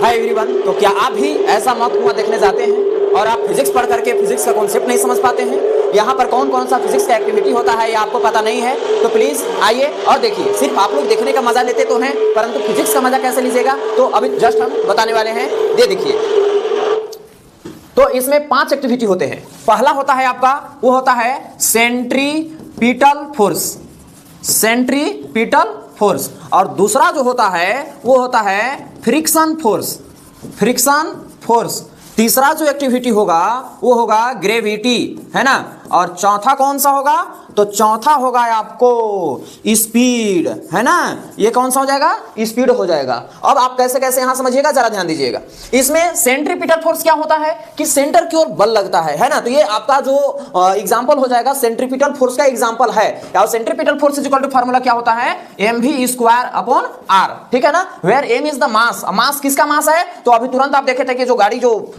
Hi everyone, तो क्या आप भी ऐसा मौत कुआं देखने जाते हैं और आप फिजिक्स पढ़ करके फिजिक्स का कॉन्सेप्ट नहीं समझ पाते हैं? यहाँ पर कौन कौन सा फिजिक्स का एक्टिविटी होता है ये आपको पता नहीं है, तो प्लीज आइए और देखिए। सिर्फ आप लोग देखने का मजा लेते तो हैं, परंतु फिजिक्स का मजा कैसे लीजिएगा तो अभी जस्ट हम बताने वाले हैं। ये देखिए, तो इसमें 5 एक्टिविटी होते हैं। पहला होता है आपका, वो होता है सेंट्रीपिटल फोर्स, सेंट्रीपिटल फोर्स। और दूसरा जो होता है वो होता है फ्रिक्शन फोर्स, फ्रिक्शन फोर्स। तीसरा जो एक्टिविटी होगा वो होगा ग्रेविटी, है ना। और चौथा कौन सा होगा, तो चौथा होगा आपको स्पीड, है ना। ये कौन सा हो जाएगा, स्पीड हो जाएगा। अब आप कैसे कैसे यहां समझिएगा, जरा ध्यान दीजिएगा। इसमें सेंट्रीपिटल फोर्स क्या होता है कि सेंटर की ओर बल लगता है ना। तो ये आपका जो एग्जांपल हो जाएगा सेंट्रीपिटल फोर्स का एग्जांपल है। और centripetal force is equal to formula क्या होता है, mv²/r, ठीक है ना। Where m is the mass, mass किसका मास है, तो अभी तुरंत आप देखे थे कि जो गाड़ी जो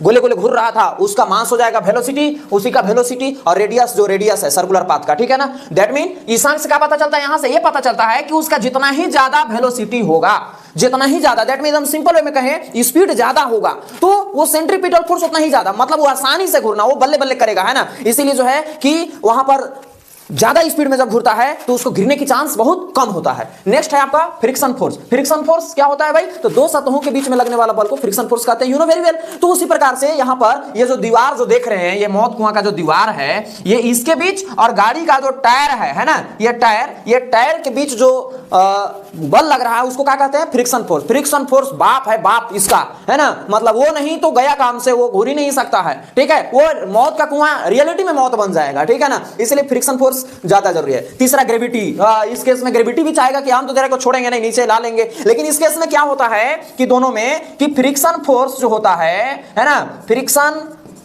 गोले गोले घूर रहा था उसका मास हो जाएगा वेलोसिटी, उसी का वेलोसिटी। और रेडियस जो रेडियस है सर्कुलर पाथ का, ठीक है ना। दैट मीन ईशान से क्या पता चलता है, यहां से ये पता चलता है कि उसका जितना ही ज्यादा वेलोसिटी होगा, जितना ही ज्यादा, दैट मीन हम सिंपल वे में कहें स्पीड ज्यादा होगा तो वो सेंट्रीपिटल फोर्स उतना ही ज्यादा, मतलब वो आसानी से घूरना, वो बल्ले बल्ले करेगा, है ना। इसीलिए जो है कि वहां पर ज्यादा स्पीड में जब घूरता है तो उसको गिरने की चांस बहुत कम होता है। नेक्स्ट है आपका फ्रिक्शन फोर्स। फ्रिक्शन फोर्स क्या होता है भाई, तो दो सतहों के बीच में लगने वाला बल को फ्रिक्शन फोर्स कहते हैं, यू नो वेरी वेल। तो उसी प्रकार से यहां पर ये जो दीवार जो देख रहे हैं, ये मौत कुआं का जो दीवार है, ये इसके बीच और गाड़ी का जो टायर है ना, ये टायर के बीच जो बल लग रहा है उसको क्या कहते हैं, फ्रिक्शन फोर्स। फ्रिक्शन फोर्स बाप है बाप इसका, है ना। मतलब वो नहीं तो गया काम से, वो घूर ही नहीं सकता है, ठीक है। वो मौत का कुआं रियलिटी में मौत बन जाएगा, ठीक है ना। इसलिए फ्रिक्शन फोर्स ज्यादा जरूरी है। तीसरा ग्रेविटी, इस केस में ग्रेविटी भी चाहेगा कि हम तो तेरे को छोड़ेंगे नहीं, नीचे ला लेंगे। लेकिन इस केस में क्या होता है कि दोनों में कि फ्रिक्शन फोर्स जो होता है ना, फ्रिक्शन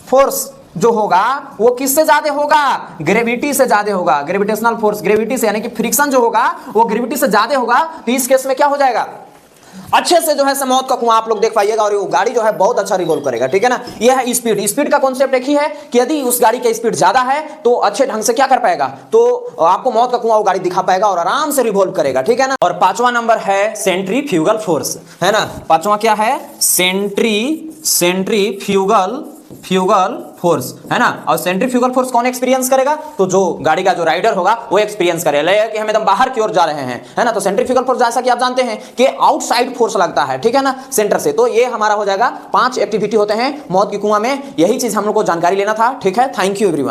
फोर्स जो होगा वो किससे ज्यादा होगा, ग्रेविटी से ज्यादा होगा। ग्रेविटेशनल फोर्स ग्रेविटी से, यानी कि फ्रिक्शन जो होगा वो ग्रेविटी से ज्यादा होगा। तो इस केस में क्या हो जाएगा, अच्छे से जो है मौत का कुआं आप लोग देख पाइएगा और वो गाड़ी जो है बहुत अच्छा रिवॉल्व करेगा, ठीक है ना। ये है स्पीड। स्पीड का कॉन्सेप्ट एक ही है कि यदि उस गाड़ी की स्पीड ज्यादा है तो अच्छे ढंग से क्या कर पाएगा, तो आपको मौत का कुआं वो गाड़ी दिखा पाएगा और आराम से रिवॉल्व करेगा, ठीक है ना। और पांचवा नंबर है सेंट्रीफ्यूगल फोर्स, है ना। पांचवा क्या है, सेंट्रीफ्यूगल फोर्स, है ना। और सेंट्रीफ्यूगल फोर्स कौन एक्सपीरियंस करेगा, तो जो गाड़ी का जो राइडर होगा वो एक्सपीरियंस करेगा कि हम एकदम बाहर की ओर जा रहे हैं, है ना। तो सेंट्रीफ्यूगल फोर्स जैसा कि आप जानते हैं कि आउटसाइड फोर्स लगता है, ठीक है ना, सेंटर से। तो ये हमारा हो जाएगा 5 एक्टिविटी होते हैं मौत की कुआं में। यही चीज हम लोग को जानकारी लेना था, ठीक है। Thank you everyone.